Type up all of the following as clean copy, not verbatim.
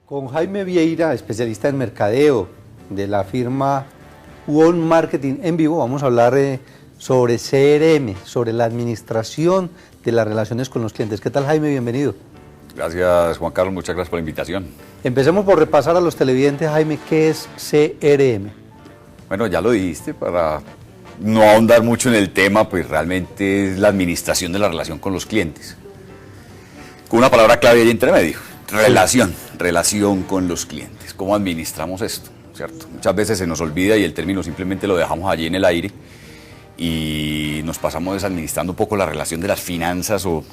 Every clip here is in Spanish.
Con Jaime Vieira, especialista en mercadeo de la firma One Marketing en Vivo, vamos a hablar sobre CRM, sobre la administración de las relaciones con los clientes. ¿Qué tal, Jaime? Bienvenido. Gracias, Juan Carlos, muchas gracias por la invitación. Empecemos por repasar a los televidentes, Jaime, ¿qué es CRM? Bueno, ya lo dijiste, para no ahondar mucho en el tema, pues realmente es la administración de la relación con los clientes. Con una palabra clave ahí entre medio, relación con los clientes. ¿Cómo administramos esto? ¿Cierto? Muchas veces se nos olvida y el término simplemente lo dejamos allí en el aire y nos pasamos administrando un poco la relación de las finanzas o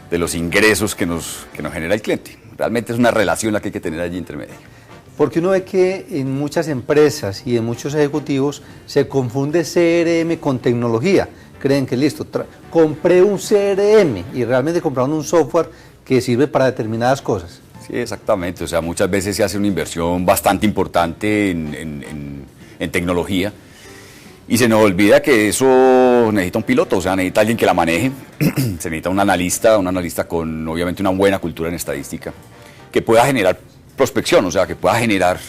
de los ingresos que nos genera el cliente. Realmente es una relación la que hay que tener allí entre medio. Porque uno ve que en muchas empresas y en muchos ejecutivos se confunde CRM con tecnología. Creen que listo, compré un CRM y realmente compraron un software que sirve para determinadas cosas. Sí, exactamente. O sea, muchas veces se hace una inversión bastante importante en tecnología y se nos olvida que eso necesita un piloto, o sea, necesita alguien que la maneje. Se necesita un analista con obviamente una buena cultura en estadística, que pueda generar prospección, o sea, que pueda generar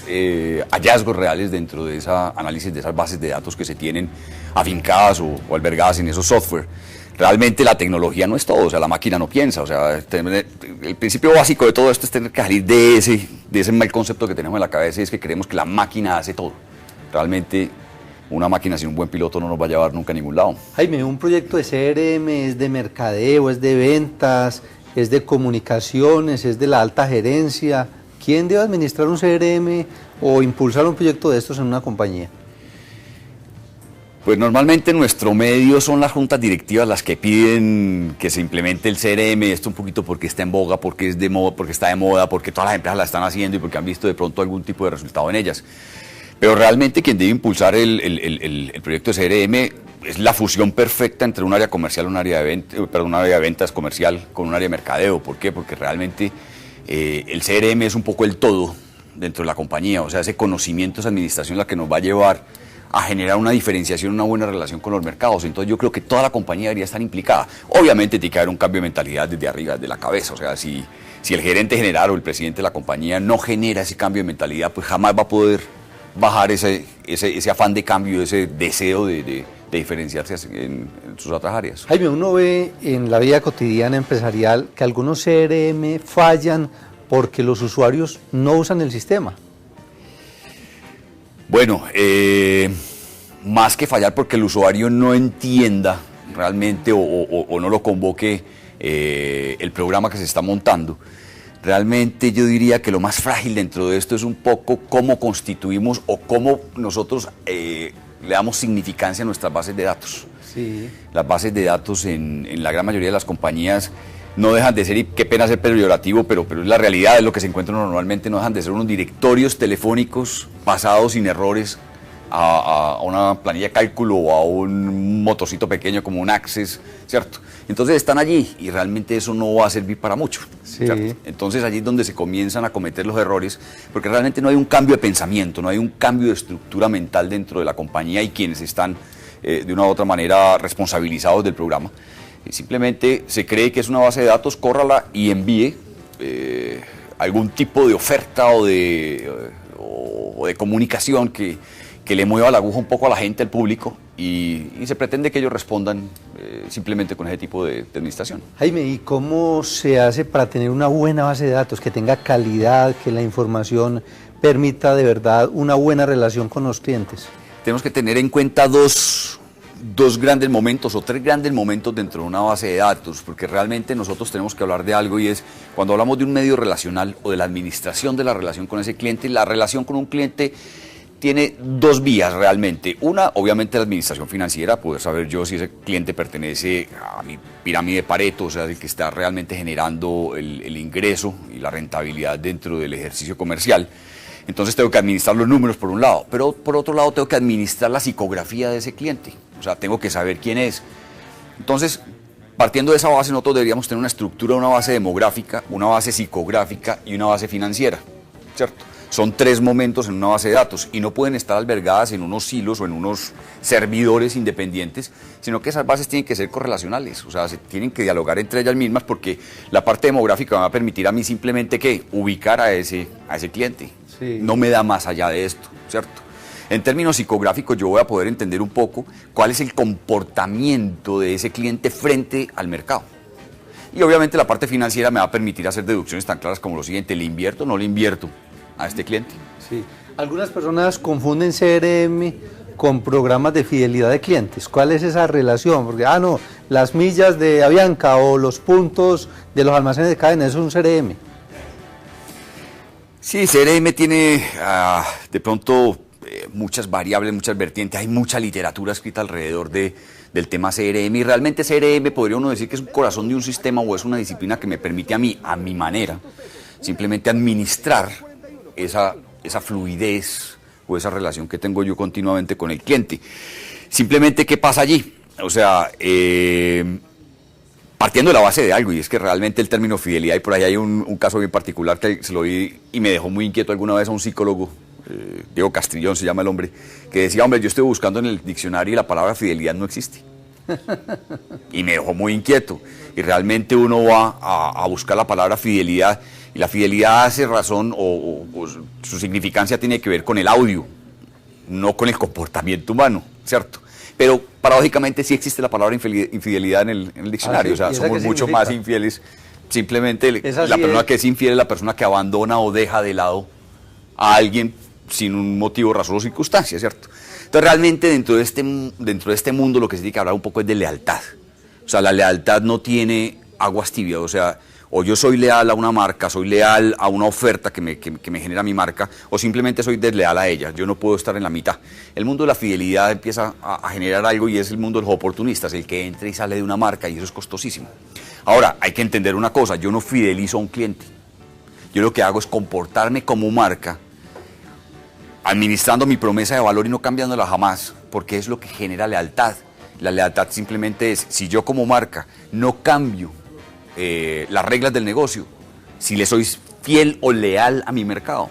hallazgos reales dentro de ese análisis de esas bases de datos que se tienen afincadas o albergadas en esos software. Realmente la tecnología no es todo, o sea, la máquina no piensa, o sea, el principio básico de todo esto es tener que salir de ese mal concepto que tenemos en la cabeza, y es que creemos que la máquina hace todo. Realmente una máquina sin un buen piloto no nos va a llevar nunca a ningún lado. Jaime, un proyecto de CRM es de mercadeo, es de ventas, es de comunicaciones, es de la alta gerencia. ¿Quién debe administrar un CRM o impulsar un proyecto de estos en una compañía? Pues normalmente en nuestro medio son las juntas directivas las que piden que se implemente el CRM, esto un poquito porque está en boga, porque es de moda, porque está de moda, porque todas las empresas la están haciendo y porque han visto de pronto algún tipo de resultado en ellas. Pero realmente quien debe impulsar el proyecto de CRM es la fusión perfecta entre un área comercial, un área de ventas comercial con un área de mercadeo. ¿Por qué? Porque realmente el CRM es un poco el todo dentro de la compañía, o sea, ese conocimiento, esa administración la que nos va a llevar a generar una diferenciación, una buena relación con los mercados. Entonces yo creo que toda la compañía debería estar implicada. Obviamente tiene que haber un cambio de mentalidad desde arriba, desde la cabeza, o sea, si el gerente general o el presidente de la compañía no genera ese cambio de mentalidad, pues jamás va a poder bajar ese afán de cambio, ese deseo de diferenciarse en sus otras áreas. Jaime, uno ve en la vida cotidiana empresarial que algunos CRM fallan porque los usuarios no usan el sistema. Bueno, más que fallar porque el usuario no entienda realmente o no lo convoque el programa que se está montando, realmente yo diría que lo más frágil dentro de esto es un poco cómo constituimos o cómo nosotros le damos significancia a nuestras bases de datos. Sí. Las bases de datos en la gran mayoría de las compañías no dejan de ser, y qué pena ser peyorativo, pero es la realidad, es lo que se encuentra normalmente, no dejan de ser unos directorios telefónicos basados sin errores a una planilla de cálculo o a un motorcito pequeño como un Access, ¿cierto? Entonces están allí y realmente eso no va a servir para mucho, sí. ¿cierto? Entonces allí es donde se comienzan a cometer los errores, porque realmente no hay un cambio de pensamiento, no hay un cambio de estructura mental dentro de la compañía y quienes están de una u otra manera responsabilizados del programa. Simplemente se cree que es una base de datos, córrala y envíe algún tipo de oferta o de comunicación que le mueva la aguja un poco a la gente, al público, y se pretende que ellos respondan simplemente con ese tipo de administración. Jaime, ¿y cómo se hace para tener una buena base de datos, que tenga calidad, que la información permita de verdad una buena relación con los clientes? Tenemos que tener en cuenta dos grandes momentos o tres grandes momentos dentro de una base de datos, porque realmente nosotros tenemos que hablar de algo, y es cuando hablamos de un medio relacional o de la administración de la relación con ese cliente. La relación con un cliente tiene dos vías realmente. Una, obviamente, la administración financiera, poder saber yo si ese cliente pertenece a mi pirámide de Pareto, o sea, el que está realmente generando el ingreso y la rentabilidad dentro del ejercicio comercial. Entonces tengo que administrar los números por un lado, pero por otro lado tengo que administrar la psicografía de ese cliente, o sea, tengo que saber quién es. Entonces, partiendo de esa base, nosotros deberíamos tener una estructura, una base demográfica, una base psicográfica y una base financiera, ¿cierto? son 3 momentos en una base de datos y no pueden estar albergadas en unos silos o en unos servidores independientes, sino que esas bases tienen que ser correlacionales, o sea, se tienen que dialogar entre ellas mismas porque la parte demográfica me va a permitir a mí simplemente que ubicar a ese cliente. Sí. No me da más allá de esto, ¿cierto? En términos psicográficos yo voy a poder entender un poco cuál es el comportamiento de ese cliente frente al mercado. Y obviamente la parte financiera me va a permitir hacer deducciones tan claras como lo siguiente: ¿le invierto o no le invierto a este cliente? Sí. Algunas personas confunden CRM con programas de fidelidad de clientes. ¿Cuál es esa relación? Porque, no, las millas de Avianca o los puntos de los almacenes de cadena, eso es un CRM. Sí, CRM tiene de pronto muchas variables, muchas vertientes, hay mucha literatura escrita alrededor del tema CRM y realmente CRM podría uno decir que es un corazón de un sistema o es una disciplina que me permite a mí, a mi manera, simplemente administrar esa fluidez o esa relación que tengo yo continuamente con el cliente. Simplemente, ¿qué pasa allí? O sea, partiendo de la base de algo, y es que realmente el término fidelidad, y por ahí hay un caso bien particular que se lo vi y me dejó muy inquieto alguna vez a un psicólogo, Diego Castrillón se llama el hombre, que decía, hombre, yo estoy buscando en el diccionario y la palabra fidelidad no existe. Y me dejó muy inquieto. Y realmente uno va a buscar la palabra fidelidad, y la fidelidad hace razón, o su significancia tiene que ver con el audio, no con el comportamiento humano, ¿cierto? Pero paradójicamente sí existe la palabra infidelidad en el diccionario, sí, o sea, somos mucho más infieles. Simplemente la persona que es infiel es la persona que abandona o deja de lado a alguien sin un motivo, razón o circunstancia, ¿cierto? Entonces realmente dentro de este mundo lo que se tiene que hablar un poco es de lealtad. O sea, la lealtad no tiene aguas tibias, o sea, o yo soy leal a una marca, soy leal a una oferta que me genera mi marca, o simplemente soy desleal a ella, yo no puedo estar en la mitad. El mundo de la fidelidad empieza a generar algo y es el mundo de los oportunistas, el que entra y sale de una marca y eso es costosísimo. Ahora, hay que entender una cosa, yo no fidelizo a un cliente, yo lo que hago es comportarme como marca, administrando mi promesa de valor y no cambiándola jamás, porque es lo que genera lealtad. La lealtad simplemente es, si yo como marca no cambio las reglas del negocio, si le soy fiel o leal a mi mercado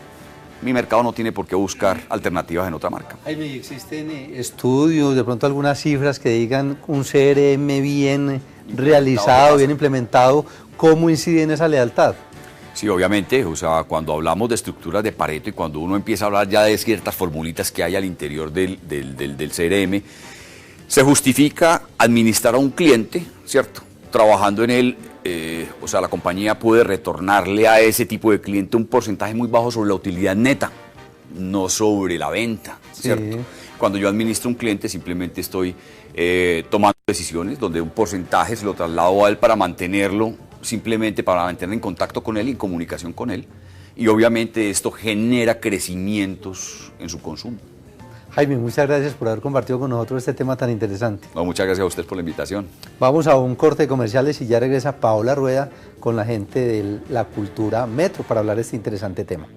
no tiene por qué buscar alternativas en otra marca. Jaime, ¿existen estudios, de pronto algunas cifras que digan un CRM bien realizado, bien implementado, cómo incide en esa lealtad? Sí, obviamente, o sea, cuando hablamos de estructuras de Pareto y cuando uno empieza a hablar ya de ciertas formulitas que hay al interior del CRM, se justifica administrar a un cliente, ¿cierto? Trabajando en él, o sea, la compañía puede retornarle a ese tipo de cliente un porcentaje muy bajo sobre la utilidad neta, no sobre la venta, ¿cierto? Sí. Cuando yo administro un cliente simplemente estoy tomando decisiones donde un porcentaje se lo traslado a él para mantenerlo, simplemente para mantener en contacto con él y en comunicación con él. Y obviamente esto genera crecimientos en su consumo. Jaime, muchas gracias por haber compartido con nosotros este tema tan interesante. No, muchas gracias a usted por la invitación. Vamos a un corte de comerciales y ya regresa Paola Rueda con la gente de la cultura Metro para hablar de este interesante tema.